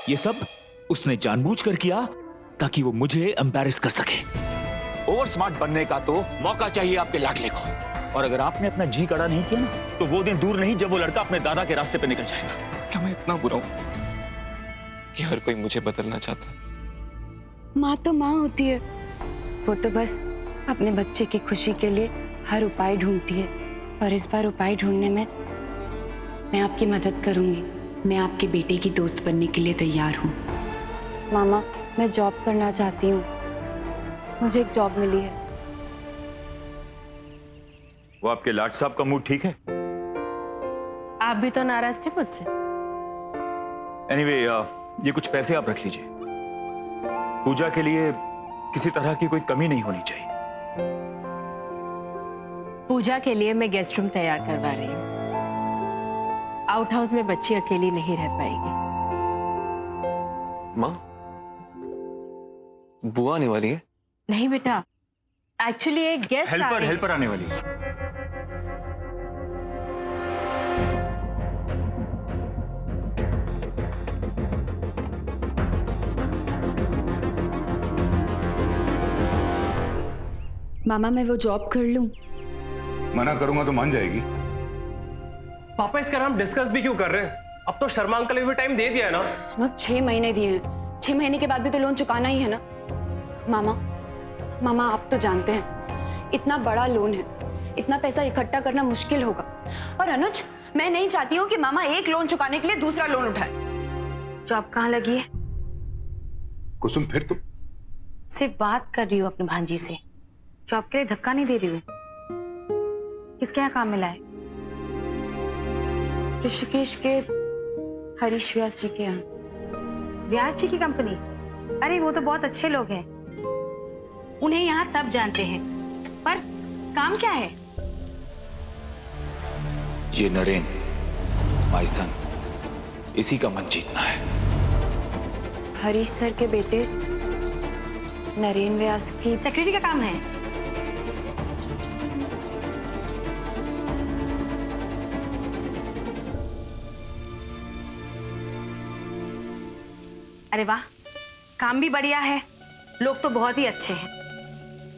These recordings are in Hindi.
ये सब उसने जानबूझकर किया ताकि वो मुझे एम्बैरेस कर सके। ओवर स्मार्ट बनने का तो मौका चाहिए आपके लाडले को। और अगर आपने अपना जी कड़ा नहीं किया ना, तो वो दिन दूर नहीं जब वो लड़का अपने दादा के रास्ते पे निकल जाएगा। क्या मैं इतना बुरा हूं कि हर कोई मुझे बदलना चाहता? माँ तो माँ होती है, वो तो बस अपने बच्चे की खुशी के लिए हर उपाय ढूंढती है। और इस बार उपाय ढूंढने में मैं आपकी मदद करूंगी। मैं आपके बेटे की दोस्त बनने के लिए तैयार हूँ। मामा, मैं जॉब करना चाहती हूँ, मुझे एक जॉब मिली है। वो आपके लाड साहब का मूड ठीक है? आप भी तो नाराज थे मुझसे। एनीवे, ये कुछ पैसे आप रख लीजिए। पूजा के लिए किसी तरह की कोई कमी नहीं होनी चाहिए। पूजा के लिए मैं गेस्ट रूम तैयार करवा रही हूँ। आउट हाउस में बच्ची अकेली नहीं रह पाएगी। माँ, बुआ आने वाली है? नहीं बेटा, एक्चुअली एक गेस्ट हेल्पर आने वाली है। मामा, मैं वो जॉब कर लूं? मना करूंगा तो मान जाएगी। पापा, इसका नाम डिस्कस भी क्यों कर रहे हैं? अब तो शर्मा अंकल ने भी टाइम दे दिया है ना। मैं 6 महीने दिए हैं, 6 महीने के बाद भी तो लोन चुकाना ही है ना। मामा, आप तो जानते हैं इतना बड़ा लोन है, इतना पैसा इकट्ठा करना मुश्किल होगा। और अनुज, मैं नहीं चाहती हूँ कि मामा एक लोन चुकाने के लिए दूसरा लोन उठाए। जॉब कहाँ लगी है? कुसुम, फिर तुम? सिर्फ बात कर रही हूँ अपनी भांजी से, जॉब के लिए धक्का नहीं दे रही हूँ। किसके यहाँ काम मिला है? ऋषिकेश के हरीश व्यास जी के यहाँ। व्यास जी की कंपनी? अरे वो तो बहुत अच्छे लोग हैं, उन्हें यहाँ सब जानते हैं। पर काम क्या है? ये नरेन, माय सन, इसी का मन जीतना है। हरीश सर के बेटे नरेन व्यास की सेक्रेटरी का काम है। अरे वाह, काम भी बढ़िया है, लोग तो बहुत ही अच्छे हैं।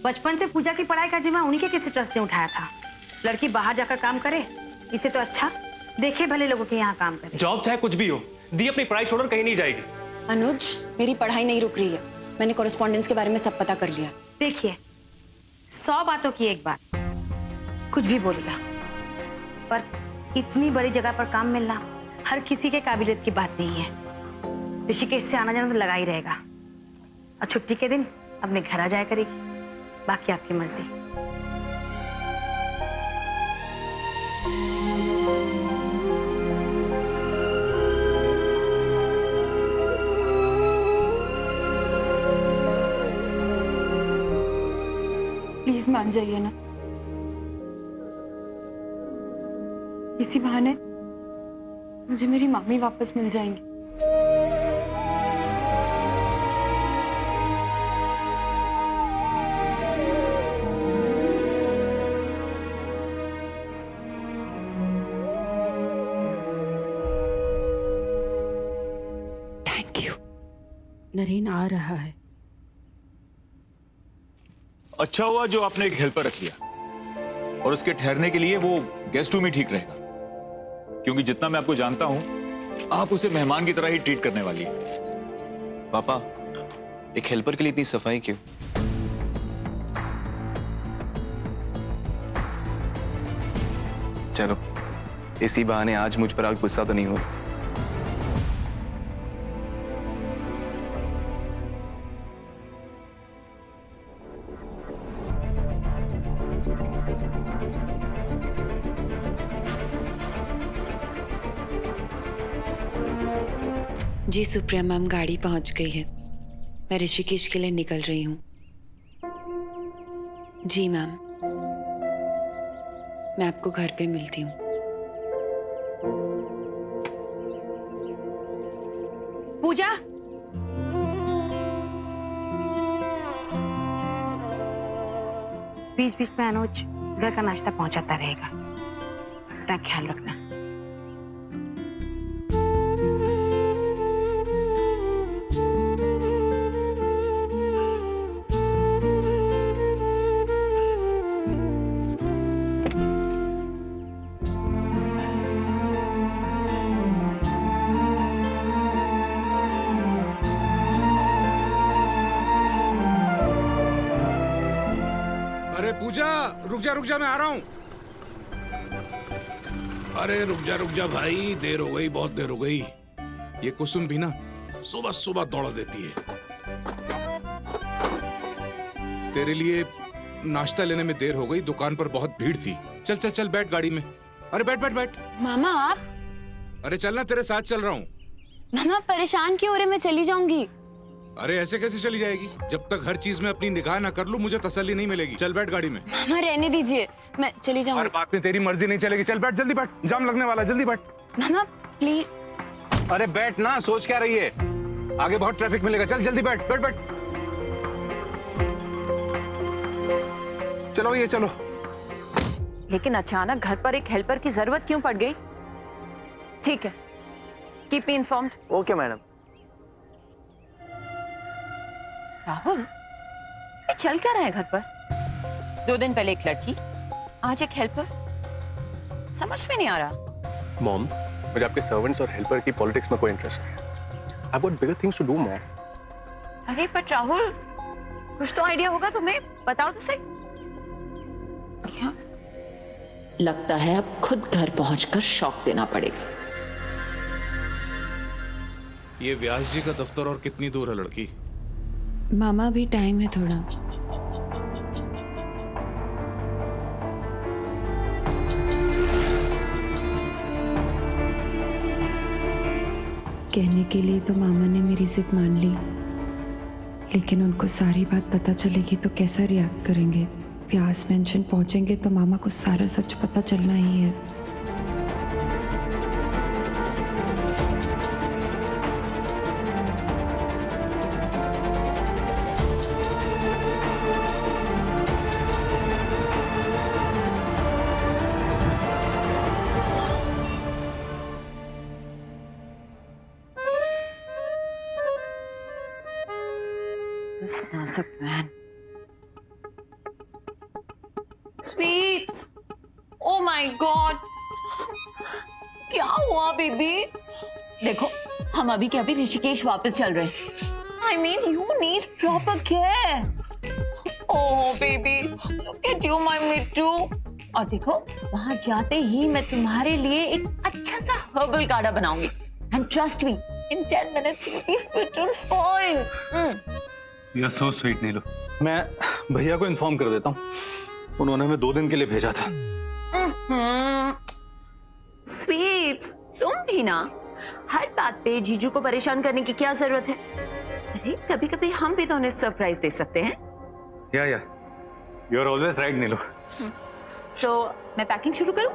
बचपन से पूजा की पढ़ाई का जिम्मा उन्हीं के किसी ट्रस्ट ने उठाया था। लड़की बाहर जाकर काम करे, इसे तो अच्छा देखे भले लोगों के यहाँ काम करे। जॉब चाहे कुछ भी हो, दी अपनी पढ़ाई छोड़कर कहीं नहीं जाएगी। अनुज, मेरी पढ़ाई नहीं रुक रही है, मैंने कॉरेस्पॉन्डेंस के बारे में सब पता कर लिया। देखिए, 100 बातों की एक बात, कुछ भी बोलेगा, पर इतनी बड़ी जगह पर काम मिलना हर किसी के काबिलियत की बात नहीं है। ऋषिकेश से आना जाना तो लगा ही रहेगा, और छुट्टी के दिन अपने घर आ जाया करेगी। बाकी आपकी मर्जी। प्लीज मान जाइए ना, इसी बहाने मुझे मेरी मम्मी वापस मिल जाएंगी। नरेन आ रहा है। अच्छा हुआ जो आपने एक हेल्पर रख लिया, और उसके ठहरने के लिए वो गेस्ट रूम ही ठीक रहेगा, क्योंकि जितना मैं आपको जानता हूं, आप उसे मेहमान की तरह ही ट्रीट करने वाली है। पापा, एक हेल्पर के लिए इतनी सफाई क्यों? चलो, इसी बहाने आज मुझ पर आप गुस्सा तो नहीं हो? जी सुप्रिया मैम, गाड़ी पहुंच गई है, मैं ऋषिकेश के लिए निकल रही हूँ। जी मैम, मैं आपको घर पे मिलती हूँ। पूजा, बीच बीच में अनुज घर का नाश्ता पहुंचाता रहेगा, अपना ख्याल रखना। पूजा रुक जा मैं आ रहा हूँ। अरे रुक जा भाई, देर हो गई, बहुत देर हो गई। ये कुसुम भी ना सुबह सुबह दौड़ा देती है। तेरे लिए नाश्ता लेने में देर हो गई, दुकान पर बहुत भीड़ थी। चल चल चल बैठ गाड़ी में। अरे बैठ बैठ बैठ। मामा आप? अरे चलना, तेरे साथ चल रहा हूँ। मामा परेशान क्यों हो रहे? मैं चली जाऊंगी। अरे ऐसे कैसे चली जाएगी? जब तक हर चीज में अपनी निगाह ना कर लूं मुझे तसल्ली नहीं मिलेगी। चल बैठ गाड़ी में। मामा रहने दीजिए, मैं चली जाऊंगी। हर बात में तेरी मर्जी नहीं चलेगी। चल बैठ, जल्दी बैठ, जाम लगने वाला है, जल्दी बैठ। मामा प्लीज। अरे बैठ ना, सोच क्या रही है? आगे बहुत ट्रैफिक मिलेगा। चल जल्दी बैठ बैठ बैठ। चलो ये चलो। लेकिन अचानक घर पर एक हेल्पर की जरूरत क्यों पड़ गई? ठीक है, keep me informed. Okay madam. Rahul, ये चल क्या रहा है घर पर? 2 दिन पहले एक लड़की, आज एक हेल्पर। समझ में नहीं आ रहा। मॉम, मुझे आपके सर्वेंट्स और हेल्पर की पॉलिटिक्स में कोई इंटरेस्ट नहीं है। I've got bigger things to do, mom. अरे बट राहुल, कुछ तो आइडिया होगा तुम्हें, बताओ तो सही। क्या? लगता है अब खुद घर पहुंचकर शॉक देना पड़ेगा। ये व्यास जी का दफ्तर और कितनी दूर है लड़की? मामा अभी टाइम है थोड़ा। कहने के लिए तो मामा ने मेरी जिद मान ली, लेकिन उनको सारी बात पता चलेगी तो कैसा रिएक्ट करेंगे? व्यास मेंशन पहुंचेंगे तो मामा को सारा सच पता चलना ही है। This नाजुक man. Sweets. Oh my God. क्या हुआ बेबी? देखो, हम अभी के अभी ऋषिकेश वापस चल रहे हैं। I mean, you need proper care. Oh baby, look at you, my Mittu. और देखो, वहां जाते ही मैं तुम्हारे लिए एक अच्छा सा हर्बल काढ़ा बनाऊंगी। And trust me, In 10 minutes you'll be fit and fine. You're so sweet, नीलू। मैं भैया को इन्फॉर्म कर देता हूँ। उन्होंने हमें 2 दिन के लिए भेजा था। Sweets, तुम भी ना हर बात पे जीजू को परेशान करने की क्या जरूरत है? अरे कभी कभी हम भी तो उन्हें सरप्राइज दे सकते हैं। या यू आर ऑलवेज राइट नीलू। तो मैं पैकिंग शुरू करूं?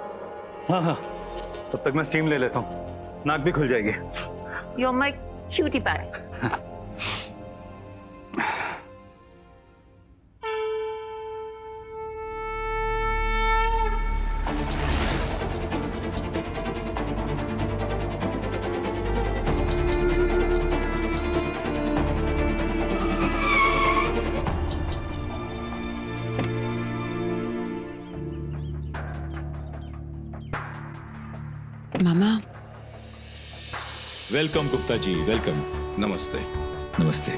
हाँ, तब तक मैं स्टीम ले लेता हूँ, नाक भी खुल जाएगी। You're my cutie pie. मामा वेलकम गुप्ता जी, वेलकम। नमस्ते। नमस्ते।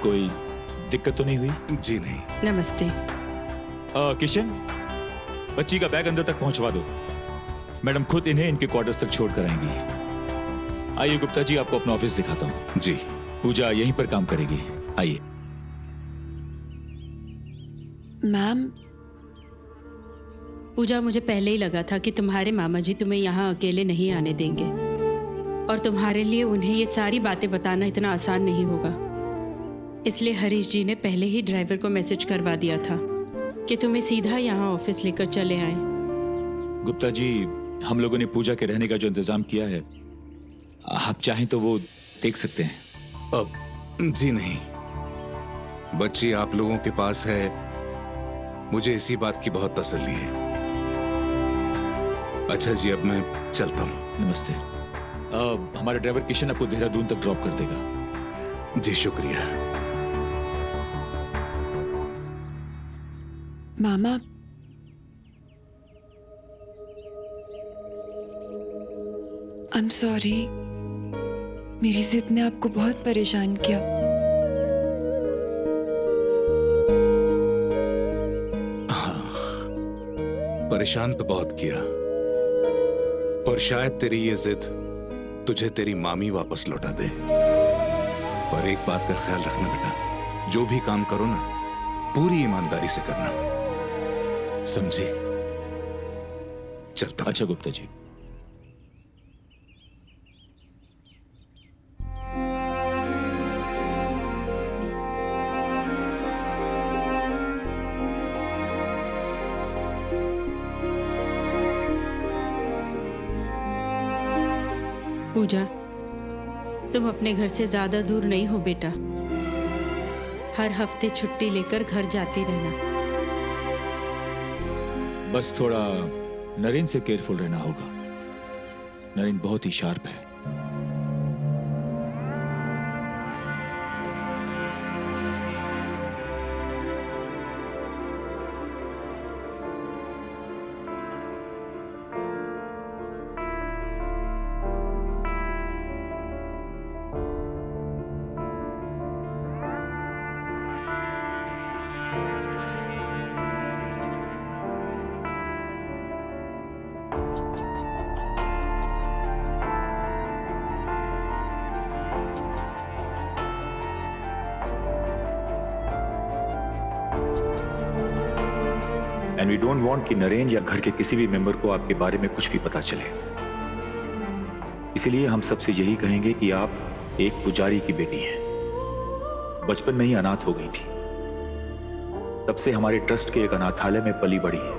कोई दिक्कत तो नहीं हुई? जी नहीं। नमस्ते। किशन, बच्ची का बैग अंदर तक पहुंचवा दो। मैडम खुद इन्हें इनके क्वार्टर्स तक छोड़ कर आएंगी। आइए गुप्ता जी, आपको अपना ऑफिस दिखाता हूँ। जी। पूजा यहीं पर काम करेगी, आइए। मैम, पूजा, मुझे पहले ही लगा था कि तुम्हारे मामा जी तुम्हें यहाँ अकेले नहीं आने देंगे, और तुम्हारे लिए उन्हें ये सारी बातें बताना इतना आसान नहीं होगा। इसलिए हरीश जी ने पहले ही ड्राइवर को मैसेज करवा दिया था कि तुम्हें सीधा यहाँ ऑफिस लेकर चले आए। गुप्ता जी, हम लोगों ने पूजा के रहने का जो इंतजाम किया है, आप चाहें तो वो देख सकते हैं। अब जी नहीं, बच्ची आप लोगों के पास है, मुझे इसी बात की बहुत तसल्ली है। अच्छा जी, अब मैं चलता हूँ। नमस्ते। हमारा ड्राइवर किशन आपको देहरादून तक ड्रॉप कर देगा। जी शुक्रिया। मामा, आई एम सॉरी, मेरी जिद ने आपको बहुत परेशान किया। परेशान तो बहुत किया, और शायद तेरी ये जिद तुझे तेरी मामी वापस लौटा दे। पर एक बात का ख्याल रखना बेटा, जो भी काम करो ना पूरी ईमानदारी से करना, समझी? चलता हूं। अच्छा गुप्ता जी। पूजा, तुम अपने घर से ज्यादा दूर नहीं हो बेटा। हर हफ्ते छुट्टी लेकर घर जाती रहना। बस थोड़ा नरेन से केयरफुल रहना होगा। नरेन बहुत ही शार्प है। एंड वी डोंट वांट कि नरेन या घर के किसी भी मेंबर को आपके बारे में कुछ भी पता चले। इसीलिए हम सबसे यही कहेंगे कि आप एक पुजारी की बेटी हैं। बचपन में ही अनाथ हो गई थी, तब से हमारे ट्रस्ट के एक अनाथालय में पली बड़ी है।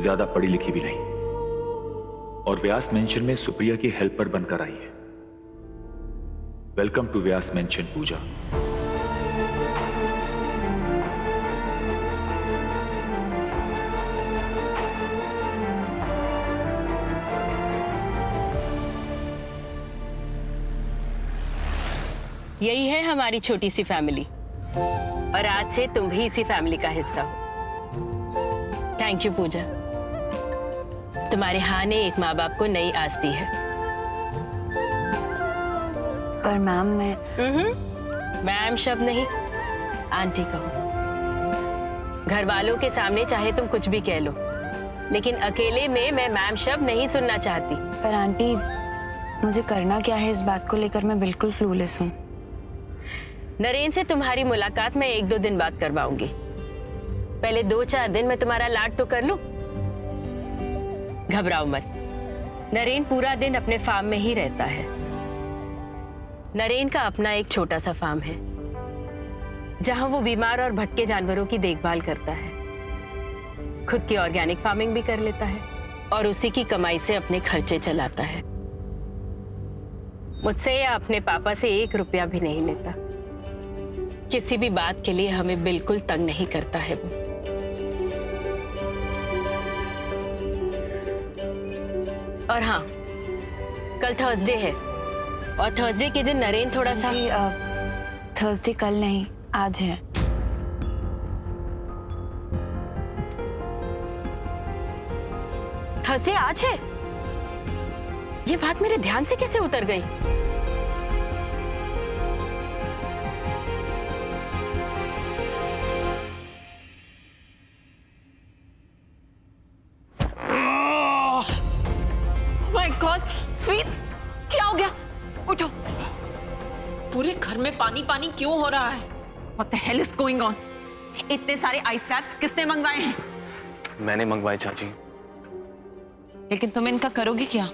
ज्यादा पढ़ी लिखी भी नहीं, और व्यास मेंशन में सुप्रिया की हेल्पर बनकर आई है। वेलकम टू व्यास मेंशन पूजा। यही है हमारी छोटी सी फैमिली, और आज से तुम भी इसी फैमिली का हिस्सा हो। थैंक यू पूजा, तुम्हारे हाँ ने एक माँ बाप को नई आस दी है। पर मैम मैं मैम शब्द नहीं, आंटी कहो। घर वालों के सामने चाहे तुम कुछ भी कह लो, लेकिन अकेले में मैं मैम शब्द नहीं सुनना चाहती। पर आंटी, मुझे करना क्या है इस बात को लेकर मैं बिल्कुल फ्लूलेस हूँ। नरेन से तुम्हारी मुलाकात मैं 1-2 दिन बाद करवाऊंगी। पहले 2-4 दिन मैं तुम्हारा लाड तो कर लूं। घबराओ मत, नरेन पूरा दिन अपने फार्म में ही रहता है। नरेन का अपना एक छोटा सा फार्म है, जहां वो बीमार और भटके जानवरों की देखभाल करता है। खुद की ऑर्गेनिक फार्मिंग भी कर लेता है, और उसी की कमाई से अपने खर्चे चलाता है। मुझसे या अपने पापा से 1 रुपया भी नहीं लेता। किसी भी बात के लिए हमें बिल्कुल तंग नहीं करता है वो। और हाँ, कल थर्सडे है, और थर्सडे के दिन नरेन थोड़ा सा। थर्सडे कल नहीं, आज है। थर्सडे आज है? ये बात मेरे ध्यान से कैसे उतर गई? माय गॉड, स्वीट्स, क्या हो गया? उठो। पूरे घर में पानी पानी क्यों हो रहा है? What the hell is going on? इतने सारे आइस कैप्स किसने मंगवाए हैं? मैंने मंगवाए चाची। लेकिन तुम इनका करोगे क्या?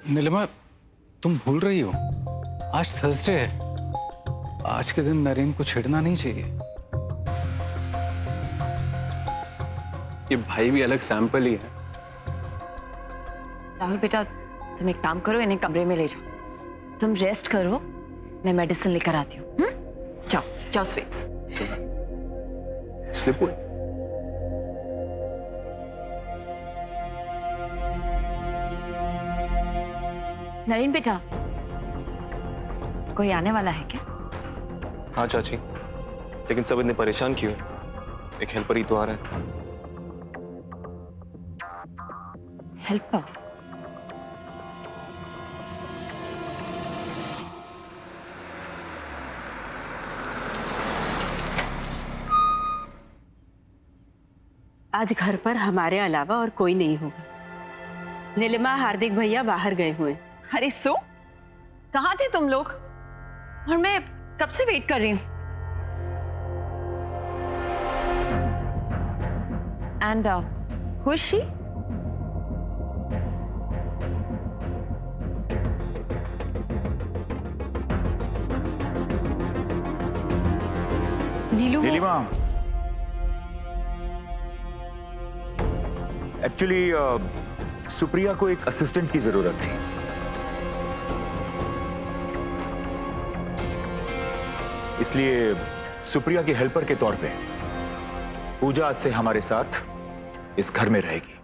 नीलिमा, तुम भूल रही हो, आज थर्सडे है। आज के दिन नरेन को छेड़ना नहीं चाहिए। ये भाई भी अलग सैंपल ही है। राहुल बेटा, तुम एक काम करो, इन्हें कमरे में ले जाओ। तुम रेस्ट करो, मैं मेडिसिन लेकर आती हूँ। जाओ जाओ स्वीट्स। स्लिप हुई। नरेन बेटा, कोई आने वाला है क्या? हाँ चाची, लेकिन सब इतने परेशान क्यों? एक हेल्पर ही तो आ रहा है। हेल्पर? आज घर पर हमारे अलावा और कोई नहीं होगा। नीलिमा, हार्दिक भैया बाहर गए हुए। अरे सो, कहाँ थे तुम लोग? और मैं कब से वेट कर रही हूँ। And who is she? Neelu, Neelima, actually Supriya को एक असिस्टेंट की जरूरत थी। इसलिए सुप्रिया की हेल्पर के तौर पे पूजा आज से हमारे साथ इस घर में रहेगी।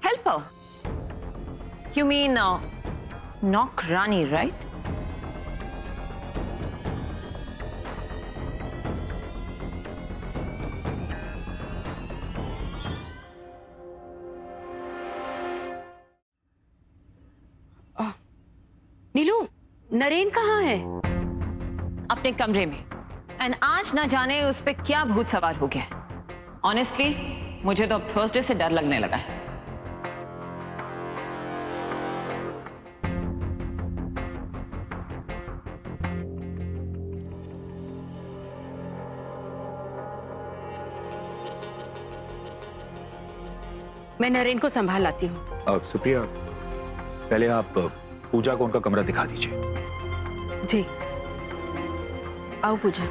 Helper? You mean Nokrani, right? नीलू, नरेन कहाँ है? अपने कमरे में। एंड आज ना जाने उस पे क्या भूत सवार हो गया। ऑनेस्टली मुझे तो अब थर्सडे से डर लगने लगा है। मैं नरेन को संभाल लाती हूँ। सुप्रिया, पहले आप पूजा को उनका कमरा दिखा दीजिए। जी, आओ Pooja.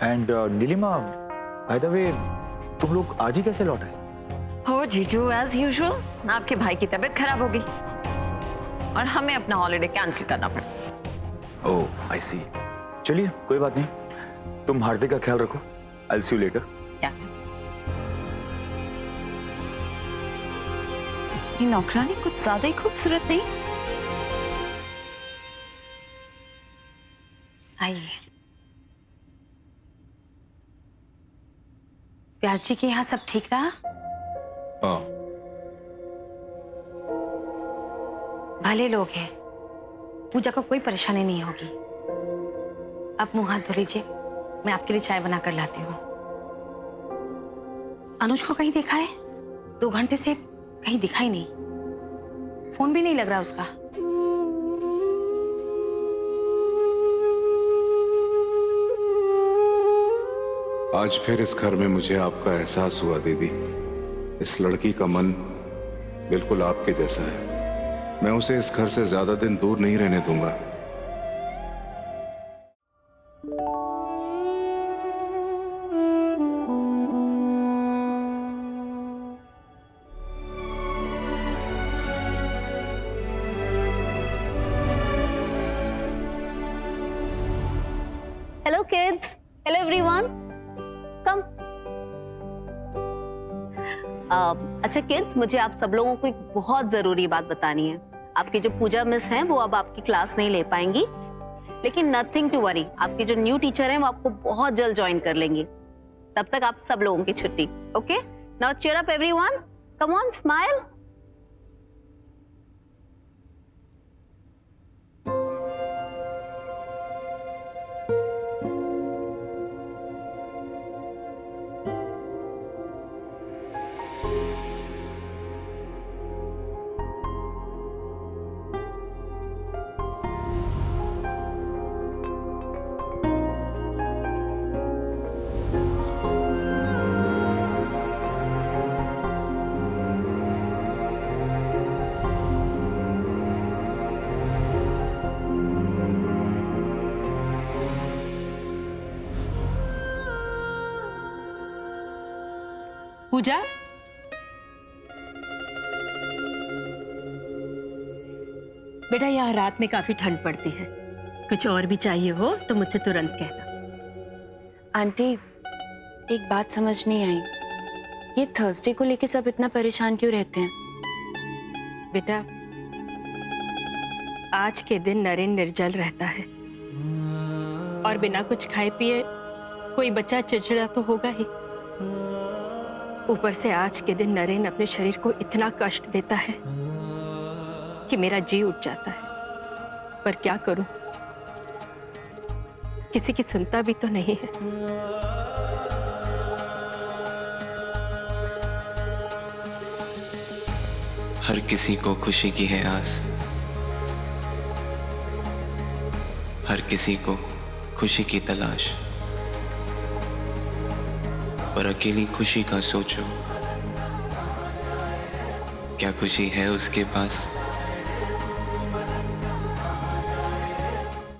And Neelima, by the way, तुम लोग आज ही कैसे लौट आए? हो जीजू, एज यूजुअल आपके भाई की तबीयत खराब हो गई और हमें अपना हॉलिडे कैंसिल करना पड़ा। ओह, आई सी। चलिए, कोई बात नहीं। तुम हार्दिक का ख्याल रखो। I will see you later. क्या? ये नौकरानी कुछ ज्यादा ही खूबसूरत नहीं? आइए। व्यास जी के यहाँ सब ठीक रहा? हाँ, भले लोग हैं, पूजा को कोई परेशानी नहीं होगी। आप मुंह हाथ धो लीजिए, मैं आपके लिए चाय बना कर लाती हूँ। अनुज को कहीं देखा है? 2 घंटे से कहीं दिखा ही नहीं, फोन भी नहीं लग रहा उसका। आज फिर इस घर में मुझे आपका एहसास हुआ दीदी। इस लड़की का मन बिल्कुल आपके जैसा है। मैं उसे इस घर से ज्यादा दिन दूर नहीं रहने दूंगा। Hello kids. Hello everyone. Come. अच्छा किड्स, मुझे आप सब लोगों को एक बहुत जरूरी बात बतानी है। आपकी जो पूजा मिस हैं वो अब आपकी क्लास नहीं ले पाएंगी, लेकिन नथिंग टू वरी, आपके जो न्यू टीचर हैं वो आपको बहुत जल्द ज्वाइन कर लेंगे। तब तक आप सब लोगों की छुट्टी। Okay, now cheer up everyone, come on, smile. Pooja, बेटा यहाँ रात में काफी ठंड पड़ती है। कुछ और भी चाहिए हो तो मुझसे तुरंत कहना। आंटी, एक बात समझ नहीं आई, ये थर्सडे को लेके सब इतना परेशान क्यों रहते हैं? बेटा, आज के दिन नरेन निर्जल रहता है और बिना कुछ खाए पिए कोई बच्चा चिड़चिड़ा तो होगा ही। ऊपर से आज के दिन नरेन अपने शरीर को इतना कष्ट देता है कि मेरा जी उठ जाता है। पर क्या करूं, किसी की सुनता भी तो नहीं है। हर किसी को खुशी की है आस, हर किसी को खुशी की तलाश, पर अकेली खुशी का सोचो, क्या खुशी है उसके पास?